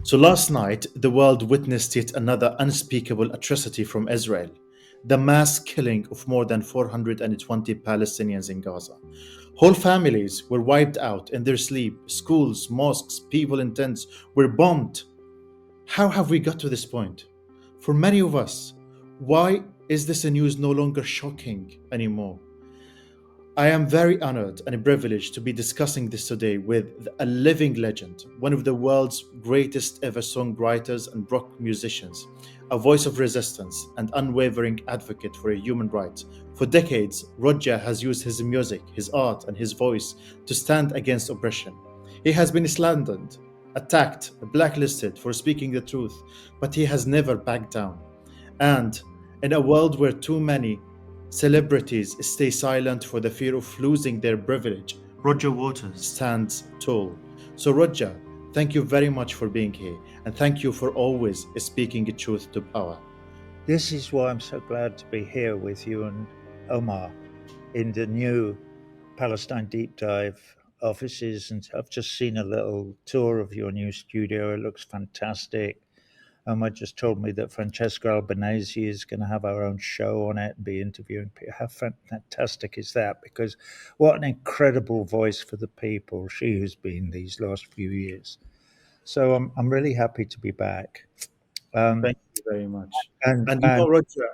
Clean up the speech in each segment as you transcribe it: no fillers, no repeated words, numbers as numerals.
So last night, the world witnessed yet another unspeakable atrocity from Israel: the mass killing of more than 420 Palestinians in Gaza. Whole families were wiped out in their sleep. Schools, mosques, people in tents were bombed. How have we got to this point? For many of us, why is this a news no longer shocking anymore? I am very honored and privileged to be discussing this today with a living legend, one of the world's greatest ever songwriters and rock musicians, a voice of resistance and unwavering advocate for human rights. For decades, Roger has used his music, his art, and his voice to stand against oppression. He has been slandered, attacked, blacklisted for speaking the truth, but he has never backed down. And in a world where too many celebrities stay silent for the fear of losing their privilege, Roger Waters stands tall. So, Roger, thank you very much for being here, and thank you for always speaking truth to power. This is why I'm so glad to be here with you and Omar in the new Palestine Deep Dive offices. And I've just seen a little tour of your new studio. It looks fantastic. Omar just told me that Francesca Albanese is going to have our own show on it and be interviewing people. How fantastic is that? Because what an incredible voice for the people she has been these last few years. So I'm really happy to be back. Um, Thank you very much. and And and Roger,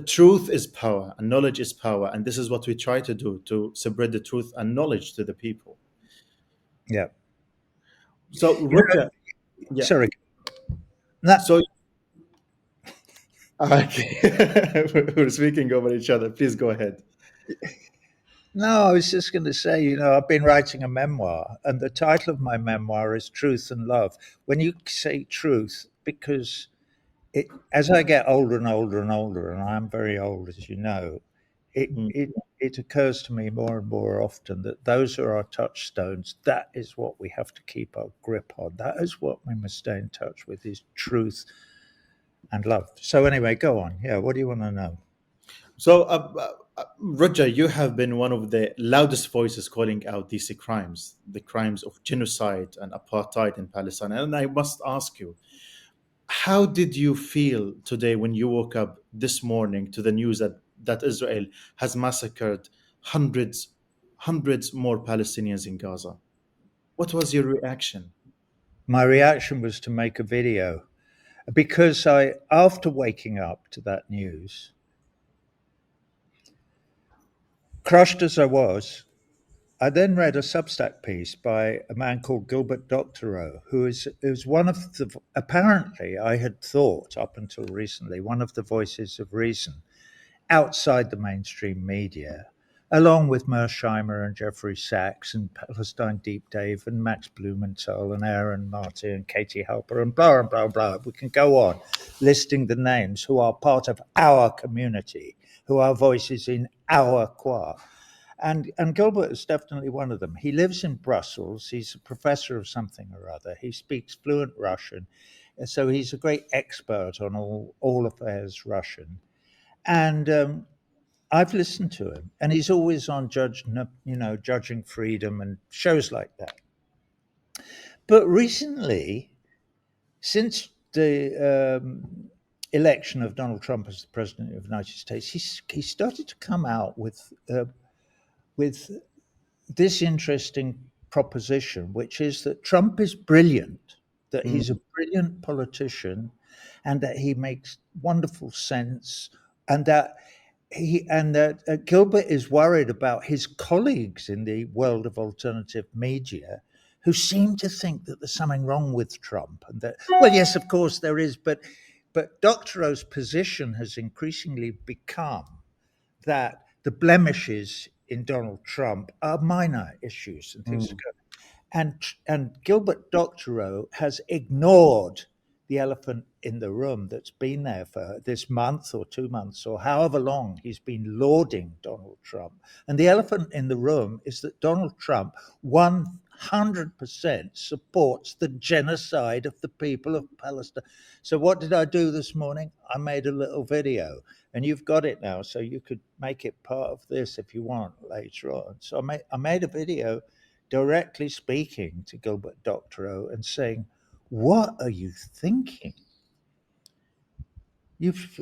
truth is power, and knowledge is power, and this is what we try to do to spread the truth and knowledge to the people. yeah, So, you know, Roger, yeah. sorry. No, So, okay, we're speaking over each other. Please go ahead. no, I was just going to say, I've been writing a memoir, and the title of my memoir is Truth and Love. When you say truth, because as I get older and older and older, and I'm very old, as you know, it, Mm. it, it occurs to me more and more often that those are our touchstones. That is what we have to keep our grip on. That is what we must stay in touch with, is truth and love. So anyway, go on. Yeah, what do you want to know? So, Roger, you have been one of the loudest voices calling out these crimes, the crimes of genocide and apartheid in Palestine. And I must ask you, how did you feel today when you woke up this morning to the news that Israel has massacred hundreds, hundreds more Palestinians in Gaza? What was your reaction? My reaction was to make a video because after waking up to that news, crushed as I was, I then read a Substack piece by a man called Gilbert Doctorow, who is one of the, apparently, I had thought up until recently, one of the voices of reason outside the mainstream media, along with Mersheimer and Jeffrey Sachs and Palestine Deep Dave and Max Blumenthal and Aaron Martin and Katie Halper and blah, and blah, blah. We can go on listing the names who are part of our community, who are voices in our choir. And Gilbert is definitely one of them. He lives in Brussels. He's a professor of something or other. He speaks fluent Russian. So he's a great expert on all affairs Russian. And I've listened to him, and he's always on judging freedom and shows like that. But recently, since the election of Donald Trump as the president of the United States, he started to come out with this interesting proposition, which is that Trump is brilliant, that Mm, he's a brilliant politician, and that he makes wonderful sense, and that Gilbert is worried about his colleagues in the world of alternative media who seem to think that there's something wrong with Trump, and that, well, yes, of course there is, but Dr. O's position has increasingly become that the blemishes in Donald Trump are minor issues and things to mm, go. And Gilbert Doctorow has ignored the elephant in the room that's been there for this month or 2 months or however long he's been lauding Donald Trump. And the elephant in the room is that Donald Trump 100% supports the genocide of the people of Palestine. So what did I do this morning? I made a little video, and you've got it now, so you could make it part of this if you want later on. So I made a video directly speaking to Gilbert Doctorow and saying, What are you thinking?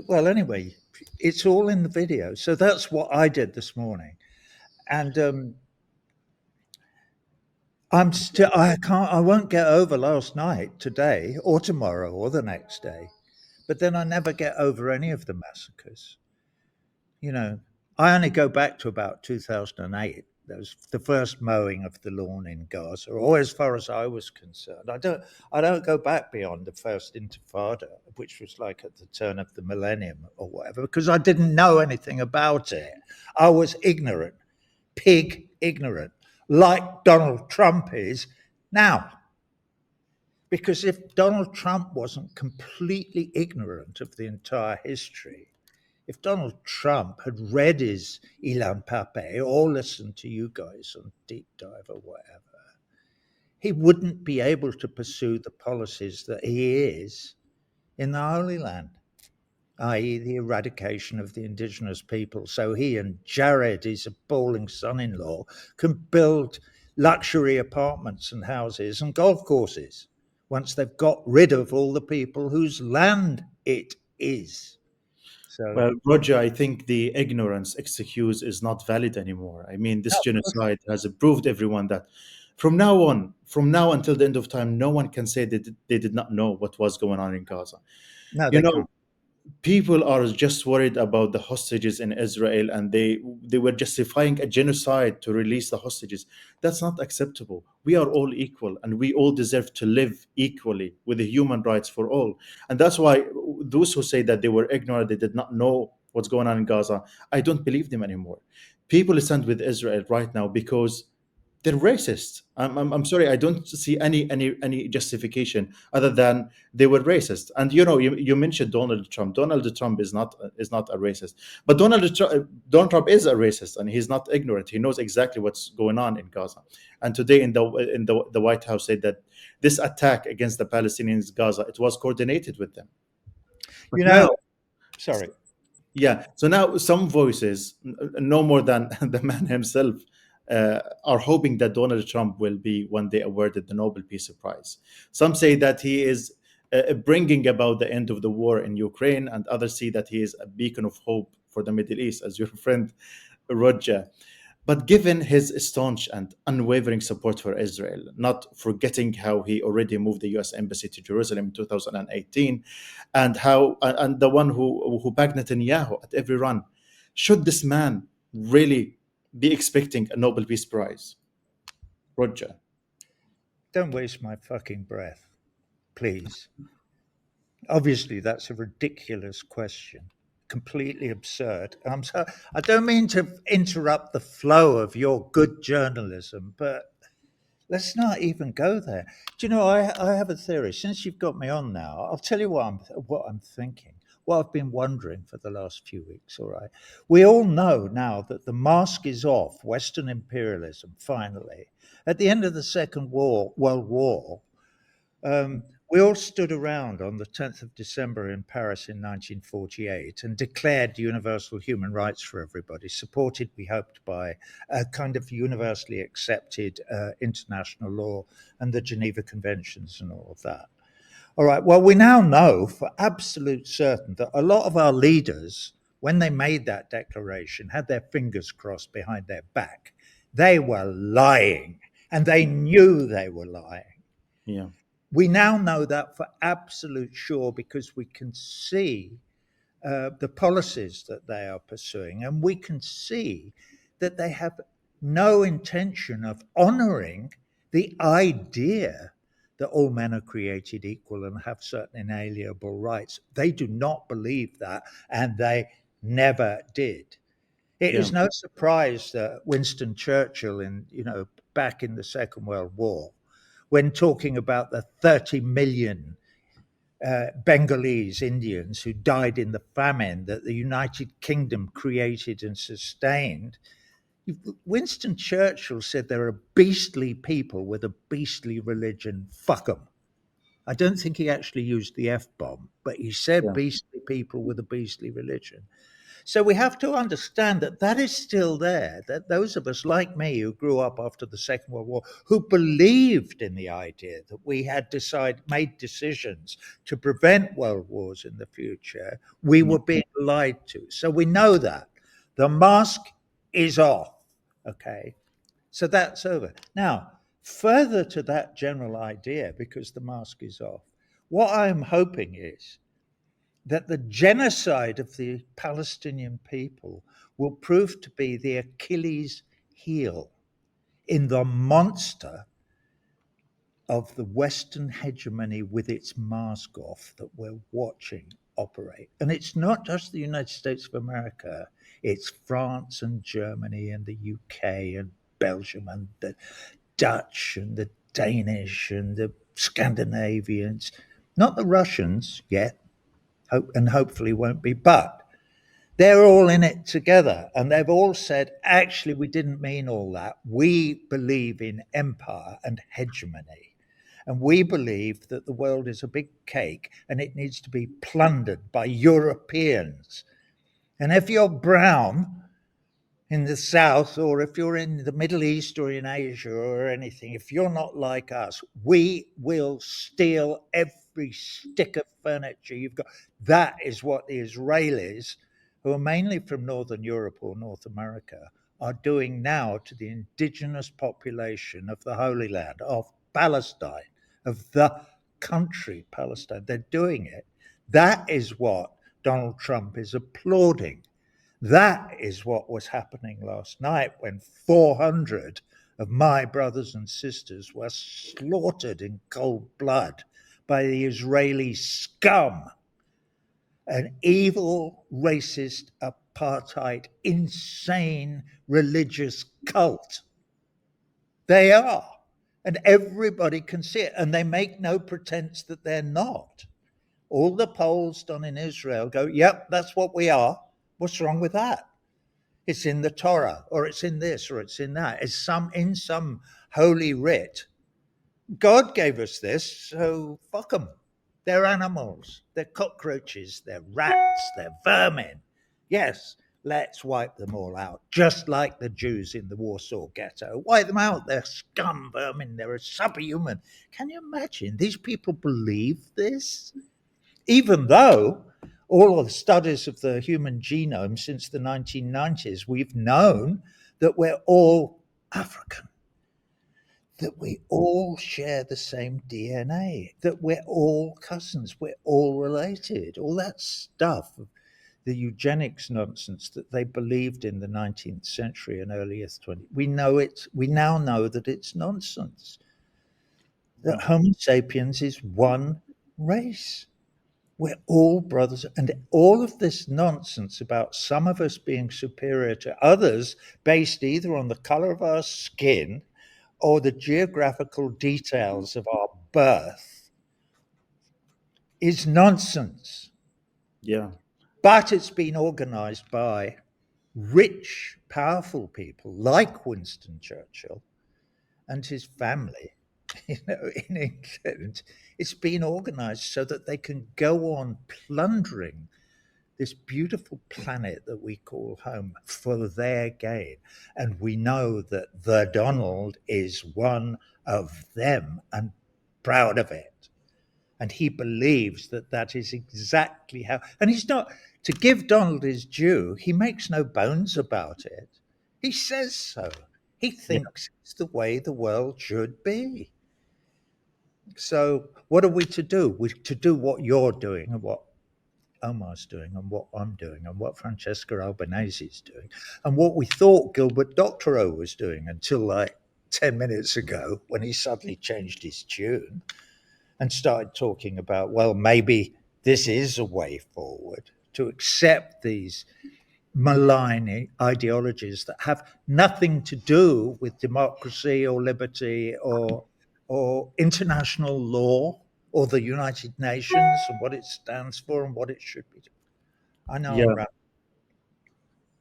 Well, anyway, it's all in the video. So that's what I did this morning. And I won't get over last night, today, or tomorrow, or the next day. But then I never get over any of the massacres. You know, I only go back to about 2008. That was the first mowing of the lawn in Gaza, or as far as I was concerned. I don't go back beyond the first Intifada, which was like at the turn of the millennium or whatever, because I didn't know anything about it. I was ignorant, pig ignorant, like Donald Trump is now. Because if Donald Trump wasn't completely ignorant of the entire history, if Donald Trump had read his Ilan Pape or listened to you guys on Deep Dive or whatever, he wouldn't be able to pursue the policies that he is in the Holy Land, i.e., the eradication of the indigenous people. So he and Jared, his appalling son in law, can build luxury apartments and houses and golf courses once they've got rid of all the people whose land it is. So, Well, Roger, I think the ignorance excuse is not valid anymore. I mean, this no, of course genocide has proved everyone that from now until the end of time, no one can say that they did not know what was going on in Gaza. no, You they know, can't. people are just worried about the hostages in Israel, and they were justifying a genocide to release the hostages. That's not acceptable. We are all equal, and we all deserve to live equally with the human rights for all. And that's why those who say that they were ignorant, they did not know what's going on in Gaza, I don't believe them anymore. People stand with Israel right now because they're racist. I'm sorry, I don't see any justification other than they were racist. And you mentioned Donald Trump. Donald Trump is not a racist, but Donald Trump is a racist, and he's not ignorant. He knows exactly what's going on in Gaza. And today in the White House said that this attack against the Palestinians in Gaza, it was coordinated with them. But You now, know, sorry. yeah. So now some voices, no more than the man himself, are hoping that Donald Trump will be one day awarded the Nobel Peace Prize. Some say that he is bringing about the end of the war in Ukraine, and others see that he is a beacon of hope for the Middle East, as your friend Roger. But given his staunch and unwavering support for Israel, not forgetting how he already moved the U.S. embassy to Jerusalem in 2018, and the one who backed Netanyahu at every run, should this man really be expecting a Nobel Peace Prize, Roger? Don't waste my fucking breath, please. Obviously, that's a ridiculous question, completely absurd. I don't mean to interrupt the flow of your good journalism, but let's not even go there. Do you know, I have a theory. Since you've got me on now, I'll tell you what I'm thinking, what I've been wondering for the last few weeks, all right? We all know now that the mask is off, Western imperialism, finally. At the end of the World War, we all stood around on the 10th of December in Paris in 1948 and declared universal human rights for everybody, supported, we hoped, by a kind of universally accepted international law and the Geneva Conventions and all of that. All right, well, we now know for absolute certain that a lot of our leaders, when they made that declaration, had their fingers crossed behind their back. They were lying, and they knew they were lying. Yeah, We now know that for absolute sure because we can see the policies that they are pursuing, and we can see that they have no intention of honoring the idea that all men are created equal and have certain inalienable rights. They do not believe that, and they never did. It yeah, is no surprise that Winston Churchill, back in the Second World War, when talking about the 30 million Bengalese Indians who died in the famine that the United Kingdom created and sustained, Winston Churchill said there are beastly people with a beastly religion. Fuck them. I don't think he actually used the F bomb, but he said yeah. beastly people with a beastly religion. So we have to understand that that is still there, that those of us like me who grew up after the Second World War, who believed in the idea that we had made decisions to prevent world wars in the future, we Yeah. were being lied to. So we know that. The mask is off. Okay. So that's over. Now, further to that general idea, because the mask is off, what I'm hoping is that the genocide of the Palestinian people will prove to be the Achilles heel in the monster of the Western hegemony with its mask off that we're watching operate. And it's not just the United States of America, it's France and Germany and the UK and Belgium and the Dutch and the Danish and the Scandinavians, not the Russians yet, and hopefully won't be, but they're all in it together. And they've all said, actually, we didn't mean all that. We believe in empire and hegemony. And we believe that the world is a big cake and it needs to be plundered by Europeans. And if you're brown in the South, or if you're in the Middle East or in Asia or anything, if you're not like us, we will steal every stick of furniture you've got. That is what the Israelis, who are mainly from Northern Europe or North America, are doing now to the indigenous population of the Holy Land, of Palestine, of the country Palestine. They're doing it. That is what Donald Trump is applauding. That is what was happening last night when 400 of my brothers and sisters were slaughtered in cold blood by the Israeli scum, an evil, racist, apartheid, insane religious cult. They are. And everybody can see it. And they make no pretense that they're not. All the polls done in Israel go, yep, that's what we are. What's wrong with that? It's in the Torah, or it's in this, or it's in that. It's in some holy writ. God gave us this, so fuck them. They're animals. They're cockroaches. They're rats. They're vermin. Yes, let's wipe them all out, just like the Jews in the Warsaw Ghetto. Wipe them out. They're scum vermin. They're subhuman. Can you imagine? These people believe this? Even though all of the studies of the human genome since the 1990s, we've known that we're all African, that we all share the same DNA, that we're all cousins, we're all related, all that stuff, the eugenics nonsense that they believed in the 19th century and earliest 20th. We now know that it's nonsense, that Homo sapiens is one race. We're all brothers. And all of this nonsense about some of us being superior to others based either on the color of our skin or the geographical details of our birth is nonsense. Yeah. But it's been organized by rich, powerful people like Winston Churchill and his family, in England. It's been organized so that they can go on plundering this beautiful planet that we call home for their gain. And we know that the Donald is one of them and proud of it. And he believes that that is exactly how, and he's not, to give Donald his due, he makes no bones about it. He says so. He Yeah. thinks it's the way the world should be. So, what are we to do? We're to do what you're doing and what Omar's doing and what I'm doing and what Francesca Albanese is doing and what we thought Gilbert Doctorow was doing until like 10 minutes ago when he suddenly changed his tune and started talking about, well, maybe this is a way forward to accept these malign ideologies that have nothing to do with democracy or liberty or international law or the United Nations and what it stands for and what it should be. I know I'm Yeah. right.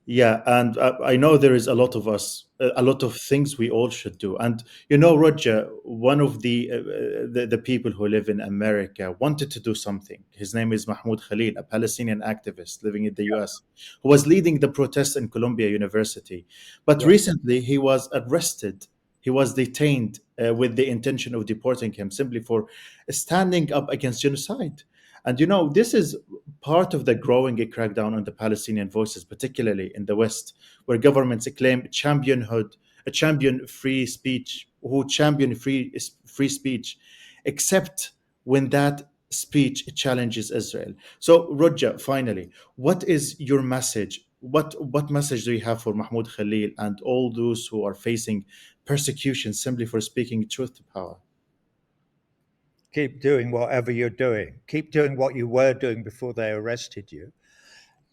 Yeah, and I know there is a lot of us, a lot of things we all should do. And you know, Roger, one of the people who live in America wanted to do something. His name is Mahmoud Khalil, a Palestinian activist living in the U.S., who was leading the protests in Columbia University. But Yeah. recently, he was arrested. He was detained with the intention of deporting him simply for standing up against genocide. And you know, this is part of the growing crackdown on the Palestinian voices, particularly in the West, where governments claim championhood, a champion free speech, who champion free speech, except when that speech challenges Israel. So, Roger, finally, what is your message? What message do you have for Mahmoud Khalil and all those who are facing persecution simply for speaking truth to power? Keep doing whatever you're doing. Keep doing what you were doing before they arrested you.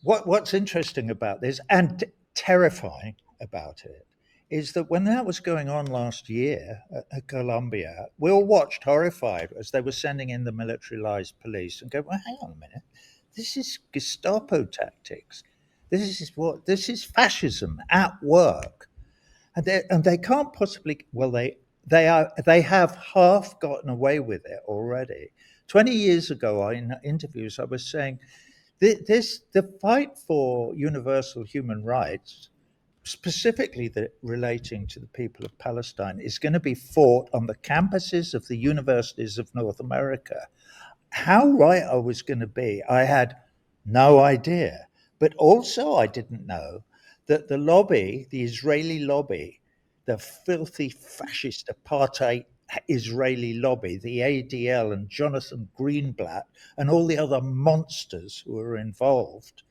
What's interesting about this and terrifying about it is that when that was going on last year at Colombia, we all watched horrified as they were sending in the militarized police and go, well, hang on a minute. This is Gestapo tactics. This is fascism at work. And they can't possibly, well, they have half gotten away with it already. 20 years ago in interviews I was saying the fight for universal human rights, specifically relating to the people of Palestine, is going to be fought on the campuses of the universities of North America. How right I was going to be, I had no idea. But also, I didn't know that the lobby, the Israeli lobby, the filthy fascist apartheid Israeli lobby, the ADL and Jonathan Greenblatt, and all the other monsters who were involved,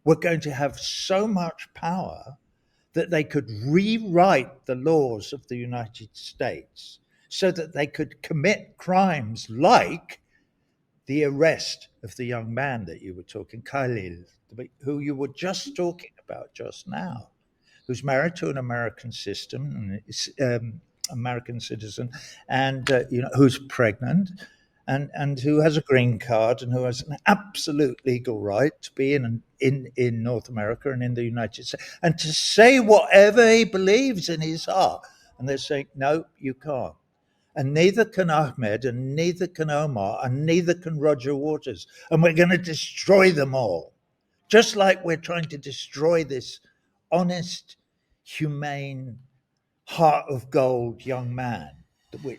were going to have so much power that they could rewrite the laws of the United States so that they could commit crimes like the arrest of the young man that you were talking, Khalil, who you were just talking about just now, who's married to an American system, American citizen, and who's pregnant, and who has a green card and who has an absolute legal right to be in North America and in the United States, and to say whatever he believes in his heart. And they're saying, no, you can't. And neither can Ahmed, and neither can Omar, and neither can Roger Waters. And we're going to destroy them all. Just like we're trying to destroy this honest, humane, heart of gold young man,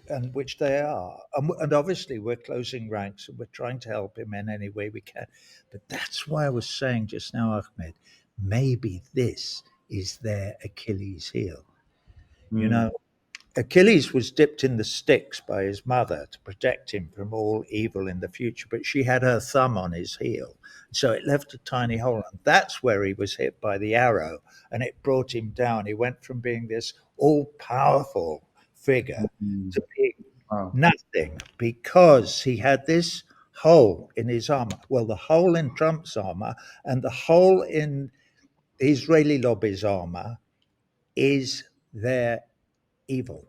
and which they are. And obviously, we're closing ranks and we're trying to help him in any way we can. But that's why I was saying just now, Ahmed, maybe this is their Achilles heel. You Mm, know, Achilles was dipped in the Styx by his mother to protect him from all evil in the future, but she had her thumb on his heel. So it left a tiny hole. And that's where he was hit by the arrow, and it brought him down. He went from being this all powerful figure mm, to being wow. nothing because he had this hole in his armor. Well, the hole in Trump's armor and the hole in Israeli lobby's armor is their evil.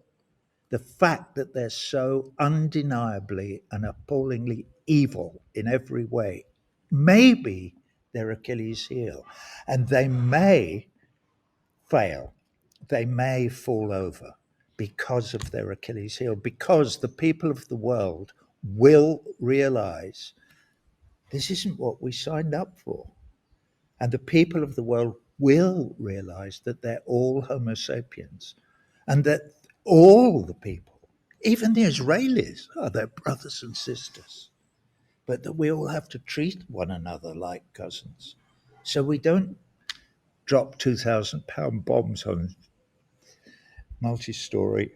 The fact that they're so undeniably and appallingly evil in every way may be their Achilles heel. And they may fail, they may fall over because of their Achilles heel, because the people of the world will realize this isn't what we signed up for. And the people of the world will realize that they're all Homo sapiens and that all the people, even the Israelis, are their brothers and sisters, but that we all have to treat one another like cousins. So we don't drop 2,000-pound bombs on multi story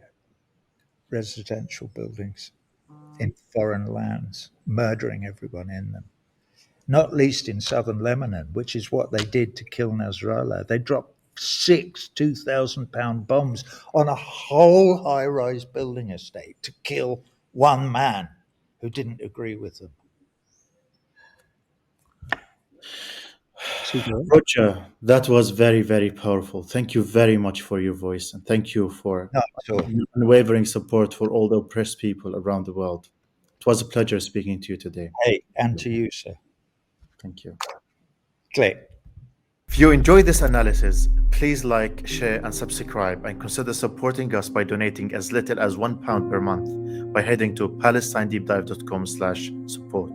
residential buildings in foreign lands, murdering everyone in them. Not least in southern Lebanon, which is what they did to kill Nasrallah. They dropped six 2,000-pound bombs on a whole high rise building estate to kill one man who didn't agree with them. Sudan? Roger, that was very, very powerful. Thank you very much for your voice, and thank you for Not at all. unwavering support for all the oppressed people around the world. It was a pleasure speaking to you today. Hey, and to you, sir. Thank you. Click. If you enjoyed this analysis, please like, share, and subscribe, and consider supporting us by donating as little as £1 per month by heading to palestinedeepdive.com/support.